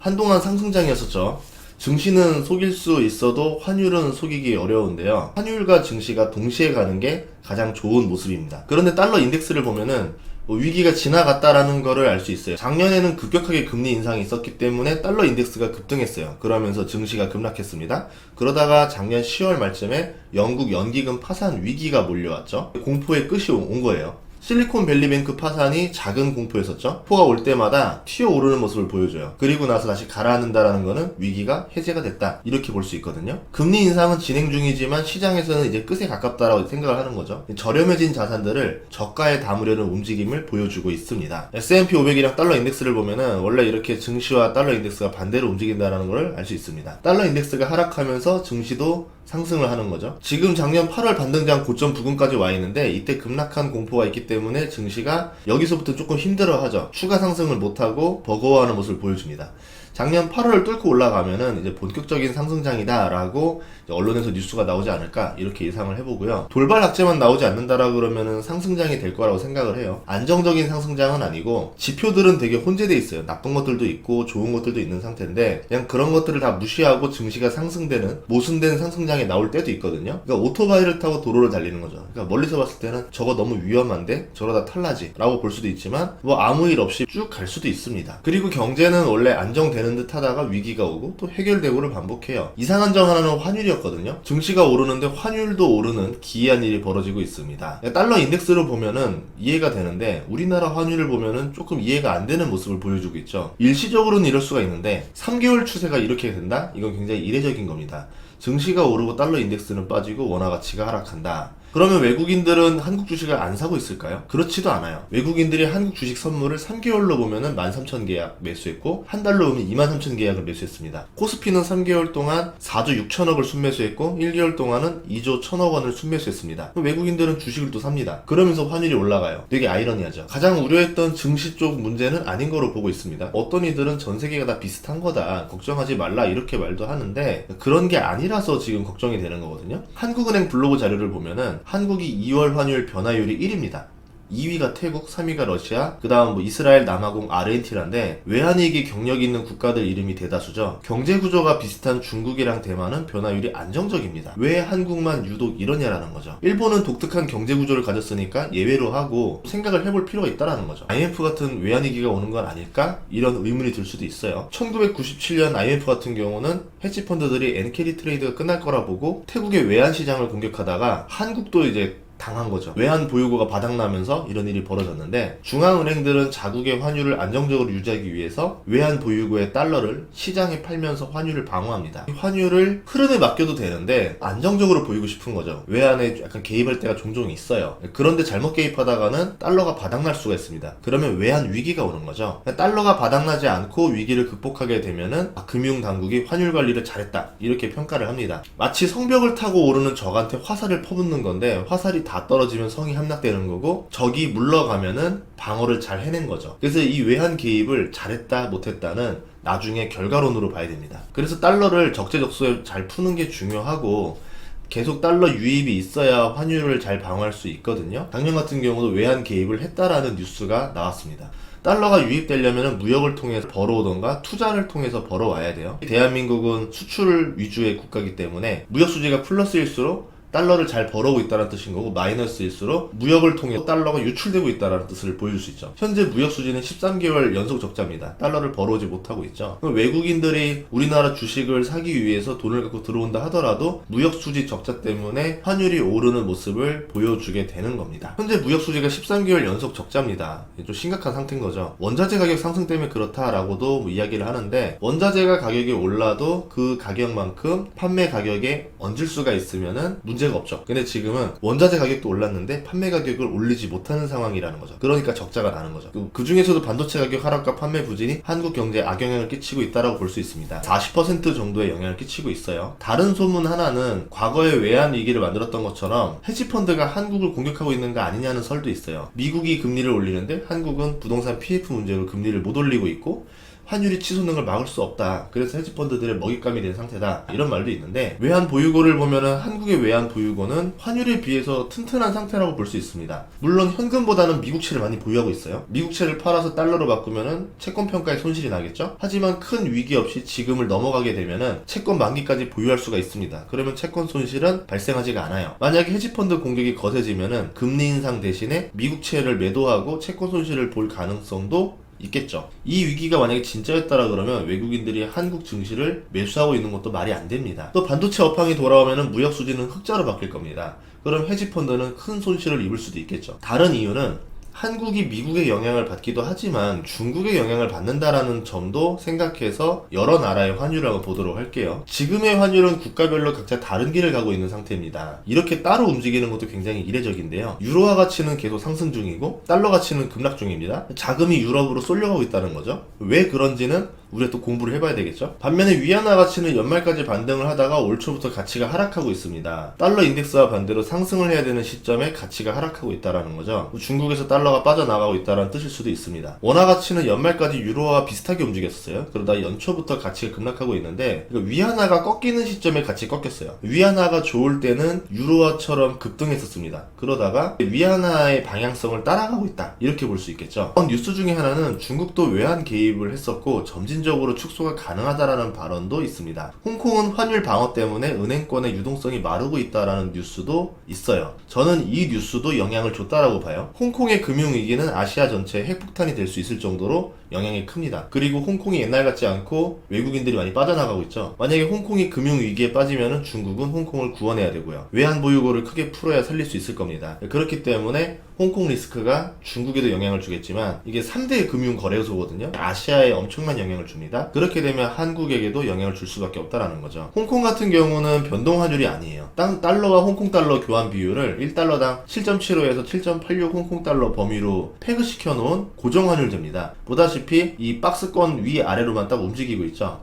한동안 상승장이었었죠. 증시는 속일 수 있어도 환율은 속이기 어려운데요. 환율과 증시가 동시에 가는 게 가장 좋은 모습입니다. 그런데 달러 인덱스를 보면은 위기가 지나갔다라는 거를 알 수 있어요. 작년에는 급격하게 금리 인상이 있었기 때문에 달러 인덱스가 급등했어요. 그러면서 증시가 급락했습니다. 그러다가 작년 10월 말쯤에 영국 연기금 파산 위기가 몰려왔죠. 공포의 끝이 온 거예요. 실리콘밸리뱅크 파산이 작은 공포였었죠. 포가 올 때마다 튀어오르는 모습을 보여줘요. 그리고 나서 다시 가라앉는다라는 거는 위기가 해제가 됐다, 이렇게 볼 수 있거든요. 금리 인상은 진행 중이지만 시장에서는 이제 끝에 가깝다라고 생각을 하는 거죠. 저렴해진 자산들을 저가에 담으려는 움직임을 보여주고 있습니다. S&P 500이랑 달러 인덱스를 보면은 원래 이렇게 증시와 달러 인덱스가 반대로 움직인다는 걸 알 수 있습니다. 달러 인덱스가 하락하면서 증시도 상승을 하는 거죠. 지금 작년 8월 반등장 고점 부근까지 와 있는데 이때 급락한 공포가 있기 때문에 증시가 여기서부터 조금 힘들어하죠. 추가 상승을 못하고 버거워하는 모습을 보여줍니다. 작년 8월을 뚫고 올라가면은 이제 본격적인 상승장이다라고 언론에서 뉴스가 나오지 않을까, 이렇게 예상을 해보고요. 돌발 악재만 나오지 않는다라 그러면은 상승장이 될 거라고 생각을 해요. 안정적인 상승장은 아니고 지표들은 되게 혼재돼 있어요. 나쁜 것들도 있고 좋은 것들도 있는 상태인데 그냥 그런 것들을 다 무시하고 증시가 상승되는 모순된 상승장이 나올 때도 있거든요. 그러니까 오토바이를 타고 도로를 달리는 거죠. 그러니까 멀리서 봤을 때는 저거 너무 위험한데 저러다 탈라지 라고 볼 수도 있지만 뭐 아무 일 없이 쭉 갈 수도 있습니다. 그리고 경제는 원래 안정되는 듯 하다가 위기가 오고 또 해결되고를 반복해요. 이상한점 하나는 환율이었거든요. 증시가 오르는데 환율도 오르는 기이한 일이 벌어지고 있습니다. 달러 인덱스를 보면은 이해가 되는데 우리나라 환율을 보면은 조금 이해가 안 되는 모습을 보여주고 있죠. 일시적으로는 이럴 수가 있는데 3개월 추세가 이렇게 된다? 이건 굉장히 이례적인 겁니다. 증시가 오르고 달러 인덱스는 빠지고 원화 가치가 하락한다. 그러면 외국인들은 한국 주식을 안 사고 있을까요? 그렇지도 않아요. 외국인들이 한국 주식 선물을 3개월로 보면은 13,000 계약 매수했고 한 달로 보면 23,000 계약을 매수했습니다. 코스피는 3개월 동안 4조 6천억을 순매수했고 1개월 동안은 2조 1천억 원을 순매수했습니다. 외국인들은 주식을 또 삽니다. 그러면서 환율이 올라가요. 되게 아이러니하죠. 가장 우려했던 증시 쪽 문제는 아닌 거로 보고 있습니다. 어떤 이들은 전 세계가 다 비슷한 거다, 걱정하지 말라, 이렇게 말도 하는데 그런 게 아니라서 지금 걱정이 되는 거거든요. 한국은행 블로그 자료를 보면은 한국이 2월 환율 변화율이 1위입니다. 2위가 태국, 3위가 러시아, 그 다음 이스라엘, 남아공, 아르헨티나인데 외환위기 경력 있는 국가들 이름이 대다수죠. 경제 구조가 비슷한 중국이랑 대만은 변화율이 안정적입니다. 왜 한국만 유독 이러냐라는 거죠. 일본은 독특한 경제 구조를 가졌으니까 예외로 하고 생각을 해볼 필요가 있다라는 거죠. IMF 같은 외환위기가 오는 건 아닐까? 이런 의문이 들 수도 있어요. 1997년 IMF 같은 경우는 헤지펀드들이 엔캐리 트레이드가 끝날 거라 보고 태국의 외환 시장을 공격하다가 한국도 이제 당한 거죠. 외환 보유고가 바닥나면서 이런 일이 벌어졌는데 중앙은행들은 자국의 환율을 안정적으로 유지하기 위해서 외환 보유고의 달러를 시장에 팔면서 환율을 방어합니다. 환율을 흐름에 맡겨도 되는데 안정적으로 보이고 싶은 거죠. 외환에 약간 개입할 때가 종종 있어요. 그런데 잘못 개입하다가는 달러가 바닥날 수가 있습니다. 그러면 외환 위기가 오는 거죠. 달러가 바닥나지 않고 위기를 극복하게 되면은 금융당국이 환율 관리를 잘했다, 이렇게 평가를 합니다. 마치 성벽을 타고 오르는 적한테 화살을 퍼붓는 건데 화살이 다 떨어지면 성이 함락되는 거고 적이 물러가면은 방어를 잘 해낸 거죠. 그래서 이 외환 개입을 잘했다 못했다는 나중에 결과론으로 봐야 됩니다. 그래서 달러를 적재적소에 잘 푸는 게 중요하고 계속 달러 유입이 있어야 환율을 잘 방어할 수 있거든요. 작년 같은 경우도 외환 개입을 했다라는 뉴스가 나왔습니다. 달러가 유입되려면 무역을 통해서 벌어오던가 투자를 통해서 벌어와야 돼요. 대한민국은 수출 위주의 국가이기 때문에 무역 수지가 플러스일수록 달러를 잘 벌어오고 있다는 뜻인 거고 마이너스일수록 무역을 통해 달러가 유출되고 있다는 뜻을 보여줄 수 있죠. 현재 무역 수지는 13개월 연속 적자입니다. 달러를 벌어오지 못하고 있죠. 그럼 외국인들이 우리나라 주식을 사기 위해서 돈을 갖고 들어온다 하더라도 무역 수지 적자 때문에 환율이 오르는 모습을 보여주게 되는 겁니다. 현재 무역 수지가 13개월 연속 적자입니다. 좀 심각한 상태인 거죠. 원자재 가격 상승 때문에 그렇다라고도 이야기를 하는데 원자재가 가격이 올라도 그 가격만큼 판매 가격에 얹을 수가 있으면은 문제가 없죠. 근데 지금은 원자재 가격도 올랐는데 판매 가격을 올리지 못하는 상황이라는 거죠. 그러니까 적자가 나는 거죠. 그 중에서도 반도체 가격 하락과 판매 부진이 한국 경제에 악영향을 끼치고 있다고 볼 수 있습니다. 40% 정도의 영향을 끼치고 있어요. 다른 소문 하나는 과거에 외환 위기를 만들었던 것처럼 헤지펀드가 한국을 공격하고 있는 거 아니냐는 설도 있어요. 미국이 금리를 올리는데 한국은 부동산 PF 문제로 금리를 못 올리고 있고 환율이 치솟는 걸 막을 수 없다. 그래서 헤지펀드들의 먹잇감이 된 상태다. 이런 말도 있는데, 외환 보유고를 보면은 한국의 외환 보유고는 환율에 비해서 튼튼한 상태라고 볼 수 있습니다. 물론 현금보다는 미국채를 많이 보유하고 있어요. 미국채를 팔아서 달러로 바꾸면은 채권 평가에 손실이 나겠죠? 하지만 큰 위기 없이 지금을 넘어가게 되면은 채권 만기까지 보유할 수가 있습니다. 그러면 채권 손실은 발생하지가 않아요. 만약에 헤지펀드 공격이 거세지면은 금리 인상 대신에 미국채를 매도하고 채권 손실을 볼 가능성도 있겠죠. 이 위기가 만약에 진짜였다라 그러면 외국인들이 한국 증시를 매수하고 있는 것도 말이 안 됩니다. 또 반도체 업황이 돌아오면은 무역 수지는 흑자로 바뀔 겁니다. 그럼 헤지펀드는 큰 손실을 입을 수도 있겠죠. 다른 이유는 한국이 미국의 영향을 받기도 하지만 중국의 영향을 받는다라는 점도 생각해서 여러 나라의 환율을 한번 보도록 할게요. 지금의 환율은 국가별로 각자 다른 길을 가고 있는 상태입니다. 이렇게 따로 움직이는 것도 굉장히 이례적인데요. 유로화 가치는 계속 상승 중이고 달러 가치는 급락 중입니다. 자금이 유럽으로 쏠려가고 있다는 거죠. 왜 그런지는 우리가 또 공부를 해봐야 되겠죠. 반면에 위안화 가치는 연말까지 반등을 하다가 올 초부터 가치가 하락하고 있습니다. 달러 인덱스와 반대로 상승을 해야 되는 시점에 가치가 하락하고 있다는 거죠. 중국에서 달러가 빠져나가고 있다는 뜻일 수도 있습니다. 원화 가치는 연말까지 유로화와 비슷하게 움직였어요. 그러다 연초부터 가치가 급락하고 있는데, 위안화가 꺾이는 시점에 같이 꺾였어요. 위안화가 좋을 때는 유로화처럼 급등했었습니다. 그러다가 위안화의 방향성을 따라가고 있다, 이렇게 볼 수 있겠죠. 뉴스 중에 하나는 중국도 외환 개입을 했었고 점진적으로 축소가 가능하다라는 발언도 있습니다. 홍콩은 환율 방어 때문에 은행권의 유동성이 마르고 있다라는 뉴스도 있어요. 저는 이 뉴스도 영향을 줬다라고 봐요. 홍콩의 금융위기는 아시아 전체에 핵폭탄이 될 수 있을 정도로 영향이 큽니다. 그리고 홍콩이 옛날 같지 않고 외국인들이 많이 빠져나가고 있죠. 만약에 홍콩이 금융위기에 빠지면 중국은 홍콩을 구원해야 되고요. 외환 보유고를 크게 풀어야 살릴 수 있을 겁니다. 그렇기 때문에 홍콩 리스크가 중국에도 영향을 주겠지만 이게 3대 금융 거래소거든요. 아시아에 엄청난 영향을 줍니다. 그렇게 되면 한국에게도 영향을 줄 수밖에 없다라는 거죠. 홍콩 같은 경우는 변동 환율이 아니에요. 달러와 홍콩 달러 교환 비율을 1달러당 7.75에서 7.86 홍콩 달러 범위로 패그시켜 놓은 고정 환율제입니다. 보다시피 이 박스권 위아래로만 딱 움직이고 있죠.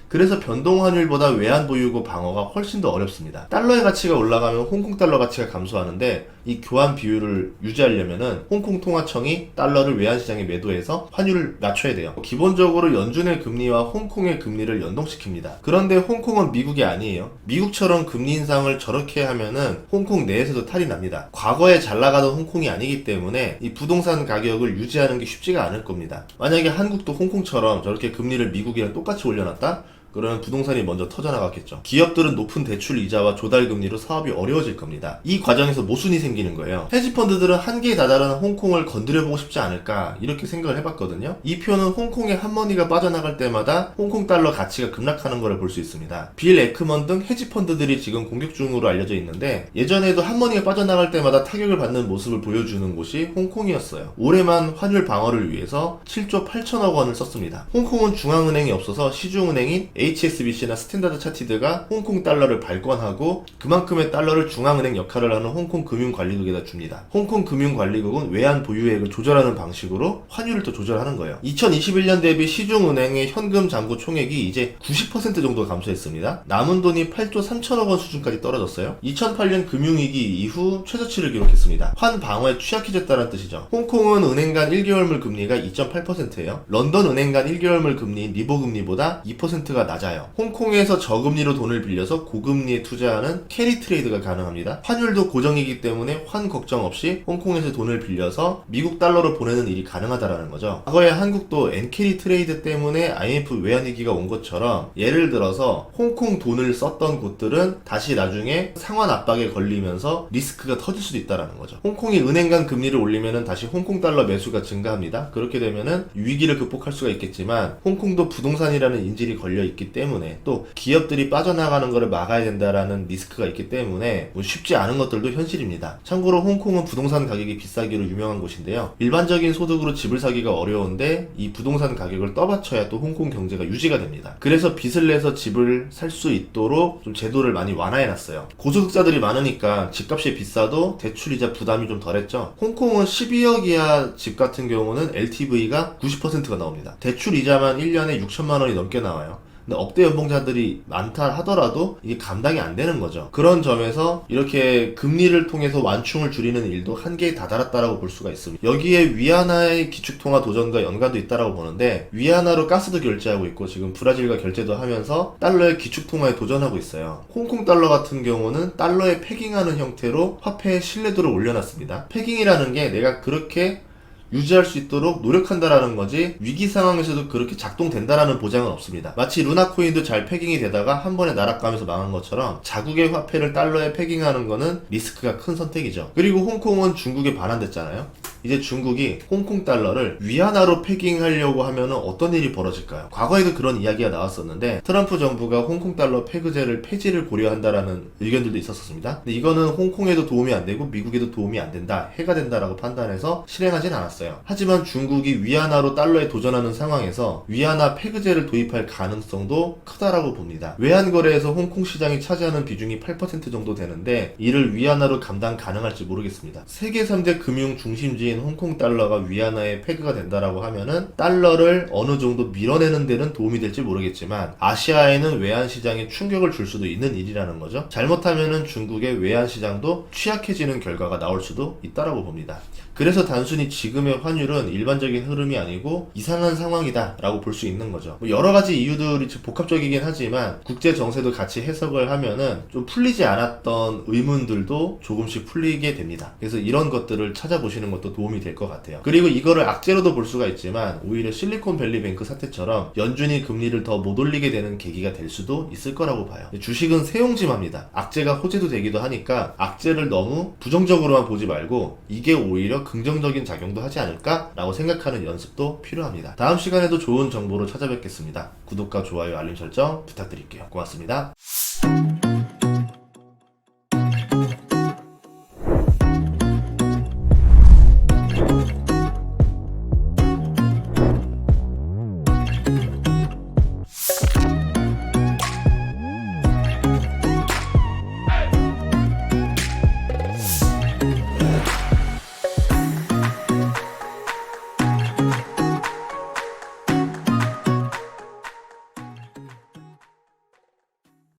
그래서 변동 환율보다 외환 보유고 방어가 훨씬 더 어렵습니다. 달러의 가치가 올라가면 홍콩 달러 가치가 감소하는데, 이 교환 비율을 유지하려면은 홍콩 통화청이 달러를 외환 시장에 매도해서 환율을 낮춰야 돼요. 기본적으로 연준의 금리와 홍콩의 금리를 연동시킵니다. 그런데 홍콩은 미국이 아니에요. 미국처럼 금리 인상을 저렇게 하면은 홍콩 내에서도 탈이 납니다. 과거에 잘 나가던 홍콩이 아니기 때문에 이 부동산 가격을 유지하는 게 쉽지가 않을 겁니다. 만약에 한국도 홍콩처럼 저렇게 금리를 미국이랑 똑같이 올려놨다? 그러면 부동산이 먼저 터져나갔겠죠. 기업들은 높은 대출 이자와 조달 금리로 사업이 어려워질 겁니다. 이 과정에서 모순이 생기는 거예요. 헤지펀드들은 한계에 다다른 홍콩을 건드려보고 싶지 않을까, 이렇게 생각을 해봤거든요. 이 표는 홍콩의 핫머니가 빠져나갈 때마다 홍콩 달러 가치가 급락하는 것을 볼 수 있습니다. 빌 에크먼 등 헤지펀드들이 지금 공격 중으로 알려져 있는데, 예전에도 핫머니가 빠져나갈 때마다 타격을 받는 모습을 보여주는 곳이 홍콩이었어요. 올해만 환율 방어를 위해서 7조 8천억 원을 썼습니다. 홍콩은 중앙은행이 없어서 시중은행인 HSBC나 스탠다드 차티드가 홍콩 달러를 발권하고 그만큼의 달러를 중앙은행 역할을 하는 홍콩 금융관리국에다 줍니다. 홍콩 금융관리국은 외환 보유액을 조절하는 방식으로 환율을 또 조절하는 거예요. 2021년 대비 시중은행의 현금 잔고 총액이 이제 90% 정도 감소했습니다. 남은 돈이 8조 3천억 원 수준까지 떨어졌어요. 2008년 금융위기 이후 최저치를 기록했습니다. 환 방어에 취약해졌다는 뜻이죠. 홍콩은 은행 간 1개월물 금리가 2.8%예요. 런던 은행 간 1개월물 금리인 리보 금리보다 2%가 낮아요. 홍콩에서 저금리로 돈을 빌려서 고금리에 투자하는 캐리 트레이드가 가능합니다. 환율도 고정이기 때문에 환 걱정 없이 홍콩에서 돈을 빌려서 미국 달러로 보내는 일이 가능하다라는 거죠. 과거에 한국도 엔캐리 트레이드 때문에 IMF 외환위기가 온 것처럼, 예를 들어서 홍콩 돈을 썼던 곳들은 다시 나중에 상환 압박에 걸리면서 리스크가 터질 수도 있다라는 거죠. 홍콩이 은행 간 금리를 올리면은 다시 홍콩 달러 매수가 증가합니다. 그렇게 되면은 위기를 극복할 수가 있겠지만, 홍콩도 부동산이라는 인질이 걸려 있기 때문에, 또 기업들이 빠져나가는 것을 막아야 된다라는 리스크가 있기 때문에 쉽지 않은 것들도 현실입니다. 참고로 홍콩은 부동산 가격이 비싸기로 유명한 곳인데요. 일반적인 소득으로 집을 사기가 어려운데 이 부동산 가격을 떠받쳐야 또 홍콩 경제가 유지가 됩니다. 그래서 빚을 내서 집을 살 수 있도록 좀 제도를 많이 완화해놨어요. 고소득자들이 많으니까 집값이 비싸도 대출이자 부담이 좀 덜했죠. 홍콩은 12억 이하 집 같은 경우는 LTV가 90%가 나옵니다. 대출 이자만 1년에 6천만 원이 넘게 나와요. 근데 억대 연봉자들이 많다 하더라도 이게 감당이 안 되는 거죠. 그런 점에서 이렇게 금리를 통해서 완충을 줄이는 일도 한계에 다다랐다라고 볼 수가 있습니다. 여기에 위안화의 기축통화 도전과 연관도 있다라고 보는데, 위안화로 가스도 결제하고 있고 지금 브라질과 결제도 하면서 달러의 기축통화에 도전하고 있어요. 홍콩 달러 같은 경우는 달러에 패깅하는 형태로 화폐의 신뢰도를 올려놨습니다. 패깅이라는 게 내가 그렇게 유지할 수 있도록 노력한다라는 거지, 위기 상황에서도 그렇게 작동된다라는 보장은 없습니다. 마치 루나코인도 잘 패깅이 되다가 한 번에 나락가면서 망한 것처럼 자국의 화폐를 달러에 패깅하는 거는 리스크가 큰 선택이죠. 그리고 홍콩은 중국에 반환됐잖아요. 이제 중국이 홍콩 달러를 위안화로 패깅하려고 하면은 어떤 일이 벌어질까요? 과거에도 그런 이야기가 나왔었는데, 트럼프 정부가 홍콩 달러 패그제를 폐지를 고려한다라는 의견들도 있었습니다. 근데 이거는 홍콩에도 도움이 안 되고 미국에도 도움이 안 된다, 해가 된다라고 판단해서 실행하진 않았어요. 하지만 중국이 위안화로 달러에 도전하는 상황에서 위안화 패그제를 도입할 가능성도 크다라고 봅니다. 외환거래에서 홍콩 시장이 차지하는 비중이 8% 정도 되는데 이를 위안화로 감당 가능할지 모르겠습니다. 세계 3대 금융 중심지인 홍콩 달러가 위안화에 패그가 된다라고 하면은 달러를 어느 정도 밀어내는 데는 도움이 될지 모르겠지만 아시아에는 외환 시장에 충격을 줄 수도 있는 일이라는 거죠. 잘못하면은 중국의 외환 시장도 취약해지는 결과가 나올 수도 있다라고 봅니다. 그래서 단순히 지금의 환율은 일반적인 흐름이 아니고 이상한 상황이다 라고 볼 수 있는 거죠. 여러 가지 이유들이 복합적이긴 하지만 국제 정세도 같이 해석을 하면은 좀 풀리지 않았던 의문들도 조금씩 풀리게 됩니다. 그래서 이런 것들을 찾아보시는 것도 도움이 될 것 같아요. 그리고 이거를 악재로도 볼 수가 있지만 오히려 실리콘밸리뱅크 사태처럼 연준이 금리를 더 못 올리게 되는 계기가 될 수도 있을 거라고 봐요. 주식은 새용짐합니다. 악재가 호재도 되기도 하니까 악재를 너무 부정적으로만 보지 말고 이게 오히려 긍정적인 작용도 하지 않을까라고 생각하는 연습도 필요합니다. 다음 시간에도 좋은 정보로 찾아뵙겠습니다. 구독과 좋아요, 알림 설정 부탁드릴게요. 고맙습니다.